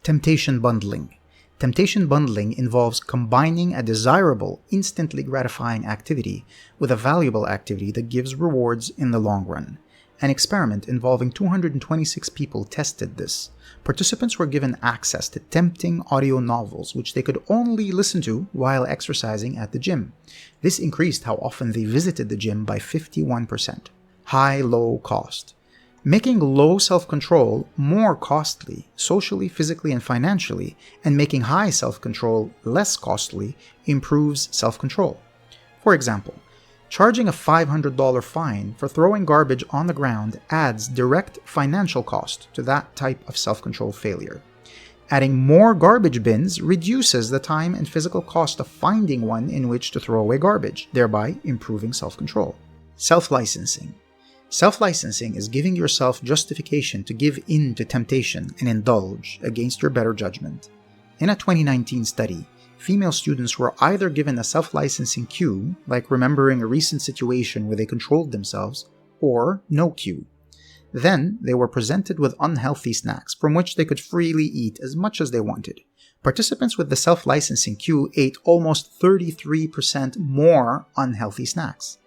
Temptation bundling. Temptation bundling involves combining a desirable, instantly gratifying activity with a valuable activity that gives rewards in the long run. An experiment involving 226 people tested this. Participants were given access to tempting audio novels which they could only listen to while exercising at the gym. This increased how often they visited the gym by 51%. High-low cost. Making low self-control more costly, socially, physically, and financially, and making high self-control less costly improves self-control. For example, charging a $500 fine for throwing garbage on the ground adds direct financial cost to that type of self-control failure. Adding more garbage bins reduces the time and physical cost of finding one in which to throw away garbage, thereby improving self-control. Self-licensing. Self-licensing is giving yourself justification to give in to temptation and indulge against your better judgment. In a 2019 study, female students were either given a self-licensing cue, like remembering a recent situation where they controlled themselves, or no cue. Then, they were presented with unhealthy snacks from which they could freely eat as much as they wanted. Participants with the self-licensing cue ate almost 33% more unhealthy snacks.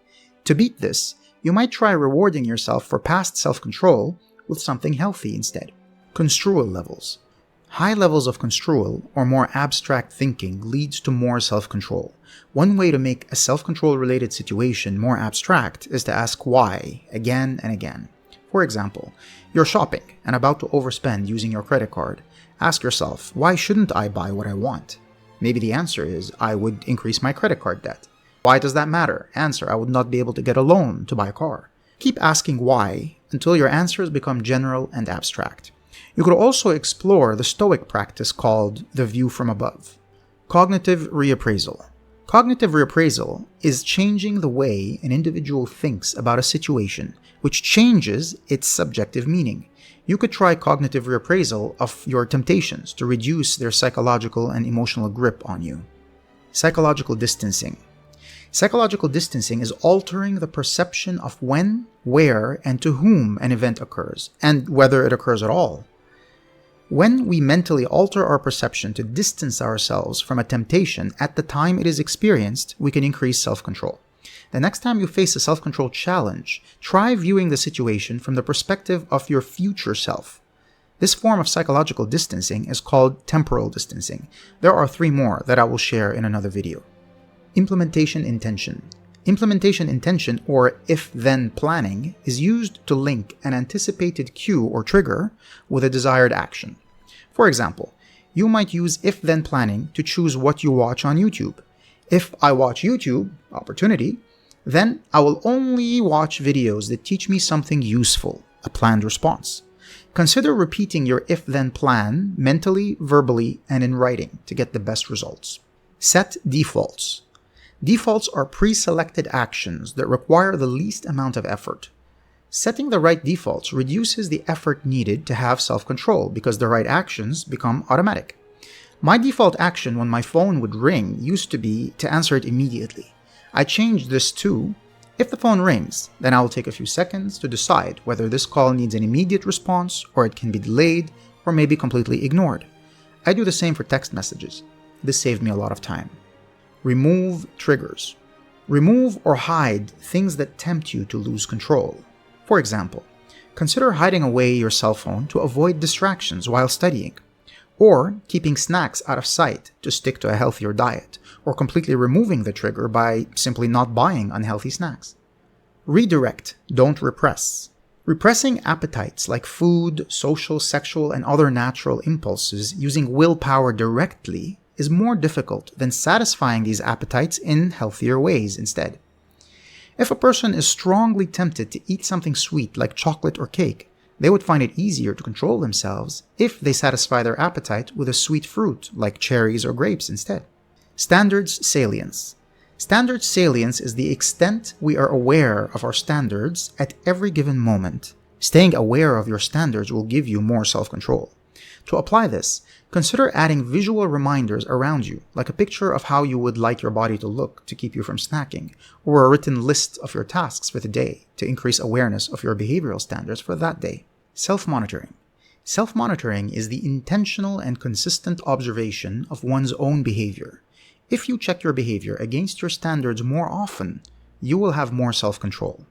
To beat this, you might try rewarding yourself for past self-control with something healthy instead. Construal levels. High levels of construal, or more abstract thinking, leads to more self-control. One way to make a self-control related situation more abstract is to ask why again and again. For example, you're shopping and about to overspend using your credit card. Ask yourself, why shouldn't I buy what I want? Maybe the answer is, I would increase my credit card debt. Why does that matter? Answer, I would not be able to get a loan to buy a car. Keep asking why until your answers become general and abstract. You could also explore the Stoic practice called the view from above. Cognitive reappraisal. Cognitive reappraisal is changing the way an individual thinks about a situation, which changes its subjective meaning. You could try cognitive reappraisal of your temptations to reduce their psychological and emotional grip on you. Psychological distancing. Psychological distancing is altering the perception of when, where, and to whom an event occurs, and whether it occurs at all. When we mentally alter our perception to distance ourselves from a temptation at the time it is experienced, we can increase self-control. The next time you face a self-control challenge, try viewing the situation from the perspective of your future self. This form of psychological distancing is called temporal distancing. There are 3 more that I will share in another video. Implementation intention. Implementation intention, or if-then planning, is used to link an anticipated cue or trigger with a desired action. For example, you might use if-then planning to choose what you watch on YouTube. If I watch YouTube, opportunity, then I will only watch videos that teach me something useful, a planned response. Consider repeating your if-then plan mentally, verbally, and in writing to get the best results. Set defaults. Defaults are pre-selected actions that require the least amount of effort. Setting the right defaults reduces the effort needed to have self-control because the right actions become automatic. My default action when my phone would ring used to be to answer it immediately. I changed this to, if the phone rings, then I will take a few seconds to decide whether this call needs an immediate response or it can be delayed or maybe completely ignored. I do the same for text messages. This saved me a lot of time. Remove triggers. Remove or hide things that tempt you to lose control. For example, consider hiding away your cell phone to avoid distractions while studying, or keeping snacks out of sight to stick to a healthier diet, or completely removing the trigger by simply not buying unhealthy snacks. Redirect, don't repress. Repressing appetites like food, social, sexual, and other natural impulses using willpower directly is more difficult than satisfying these appetites in healthier ways instead. If a person is strongly tempted to eat something sweet like chocolate or cake, they would find it easier to control themselves if they satisfy their appetite with a sweet fruit like cherries or grapes instead. Standards salience. Standards salience is the extent we are aware of our standards at every given moment. Staying aware of your standards will give you more self-control. To apply this, consider adding visual reminders around you, like a picture of how you would like your body to look to keep you from snacking, or a written list of your tasks for the day to increase awareness of your behavioral standards for that day. Self-monitoring. Self-monitoring is the intentional and consistent observation of one's own behavior. If you check your behavior against your standards more often, you will have more self-control.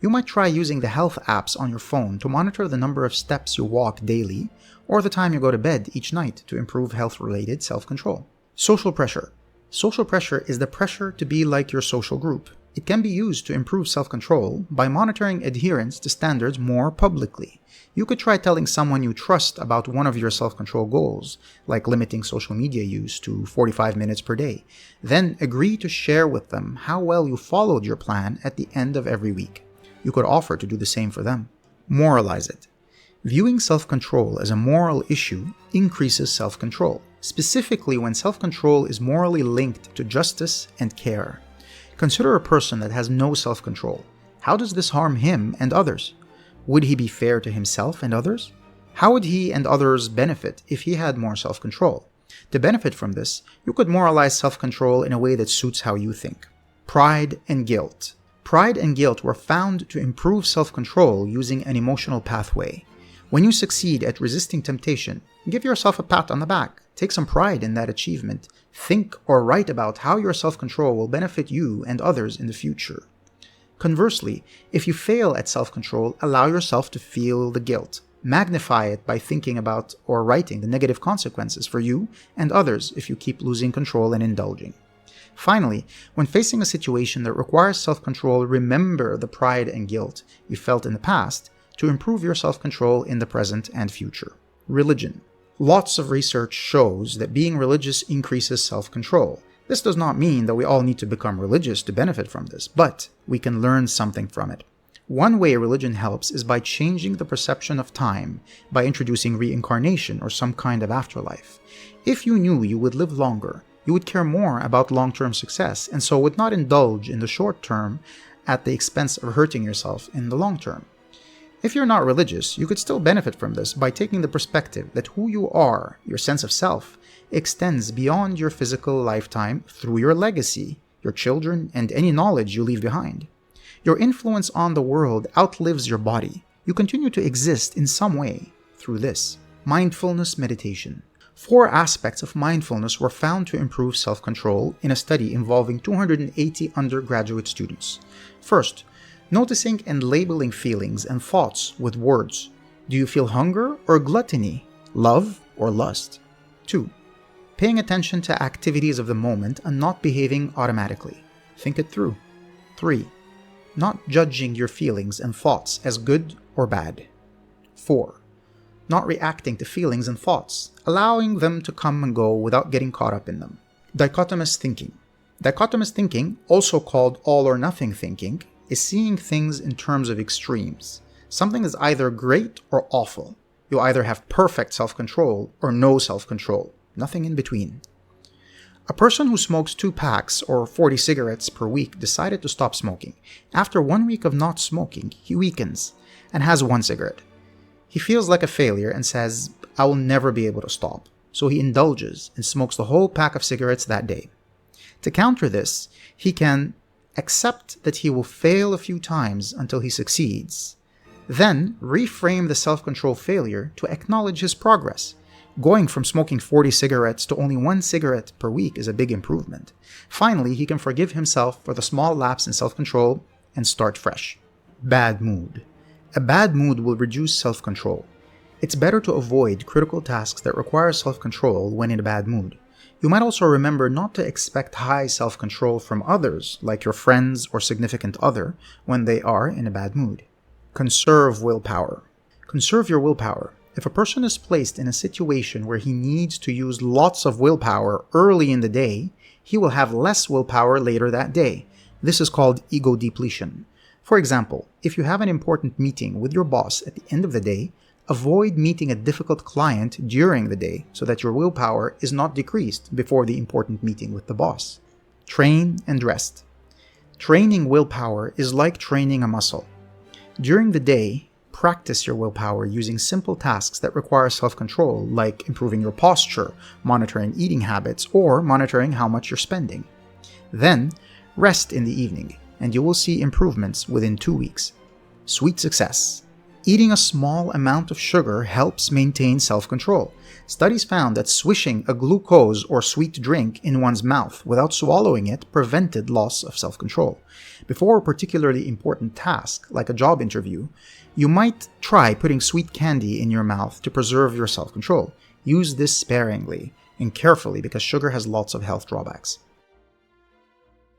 You might try using the health apps on your phone to monitor the number of steps you walk daily or the time you go to bed each night to improve health-related self-control. Social pressure. Social pressure is the pressure to be like your social group. It can be used to improve self-control by monitoring adherence to standards more publicly. You could try telling someone you trust about one of your self-control goals, like limiting social media use to 45 minutes per day. Then agree to share with them how well you followed your plan at the end of every week. You could offer to do the same for them. Moralize it. Viewing self-control as a moral issue increases self-control, specifically when self-control is morally linked to justice and care. Consider a person that has no self-control. How does this harm him and others? Would he be fair to himself and others? How would he and others benefit if he had more self-control? To benefit from this, you could moralize self-control in a way that suits how you think. Pride and guilt. Pride and guilt were found to improve self-control using an emotional pathway. When you succeed at resisting temptation, give yourself a pat on the back. Take some pride in that achievement. Think or write about how your self-control will benefit you and others in the future. Conversely, if you fail at self-control, allow yourself to feel the guilt. Magnify it by thinking about or writing the negative consequences for you and others if you keep losing control and indulging. Finally, when facing a situation that requires self-control, remember the pride and guilt you felt in the past to improve your self-control in the present and future. Religion. Lots of research shows that being religious increases self-control. This does not mean that we all need to become religious to benefit from this, but we can learn something from it. One way religion helps is by changing the perception of time by introducing reincarnation or some kind of afterlife. If you knew you would live longer, you would care more about long-term success and so would not indulge in the short term at the expense of hurting yourself in the long term. If you're not religious, you could still benefit from this by taking the perspective that who you are, your sense of self, extends beyond your physical lifetime through your legacy, your children, and any knowledge you leave behind. Your influence on the world outlives your body. You continue to exist in some way through this. Mindfulness Meditation. 4 aspects of mindfulness were found to improve self-control in a study involving 280 undergraduate students. First, noticing and labeling feelings and thoughts with words. Do you feel hunger or gluttony, love or lust? 2. Paying attention to activities of the moment and not behaving automatically. Think it through. 3. Not judging your feelings and thoughts as good or bad. 4. Not reacting to feelings and thoughts, allowing them to come and go without getting caught up in them. Dichotomous thinking. Dichotomous thinking, also called all or nothing thinking, is seeing things in terms of extremes. Something is either great or awful. You either have perfect self-control or no self-control. Nothing in between. A person who smokes 2 packs or 40 cigarettes per week decided to stop smoking. After 1 week of not smoking, he weakens and has 1 cigarette. He feels like a failure and says, "I will never be able to stop." So he indulges and smokes the whole pack of cigarettes that day. To counter this, he can accept that he will fail a few times until he succeeds. Then reframe the self-control failure to acknowledge his progress. Going from smoking 40 cigarettes to only 1 cigarette per week is a big improvement. Finally, he can forgive himself for the small lapse in self-control and start fresh. Bad mood. A bad mood will reduce self-control. It's better to avoid critical tasks that require self-control when in a bad mood. You might also remember not to expect high self-control from others, like your friends or significant other, when they are in a bad mood. Conserve willpower. Conserve your willpower. If a person is placed in a situation where he needs to use lots of willpower early in the day, he will have less willpower later that day. This is called ego depletion. For example, if you have an important meeting with your boss at the end of the day, avoid meeting a difficult client during the day so that your willpower is not decreased before the important meeting with the boss. Train and rest. Training willpower is like training a muscle. During the day, practice your willpower using simple tasks that require self-control, like improving your posture, monitoring eating habits, or monitoring how much you're spending. Then, rest in the evening, and you will see improvements within 2 weeks. Sweet success. Eating a small amount of sugar helps maintain self-control. Studies found that swishing a glucose or sweet drink in one's mouth without swallowing it prevented loss of self-control. Before a particularly important task, like a job interview, you might try putting sweet candy in your mouth to preserve your self-control. Use this sparingly and carefully because sugar has lots of health drawbacks.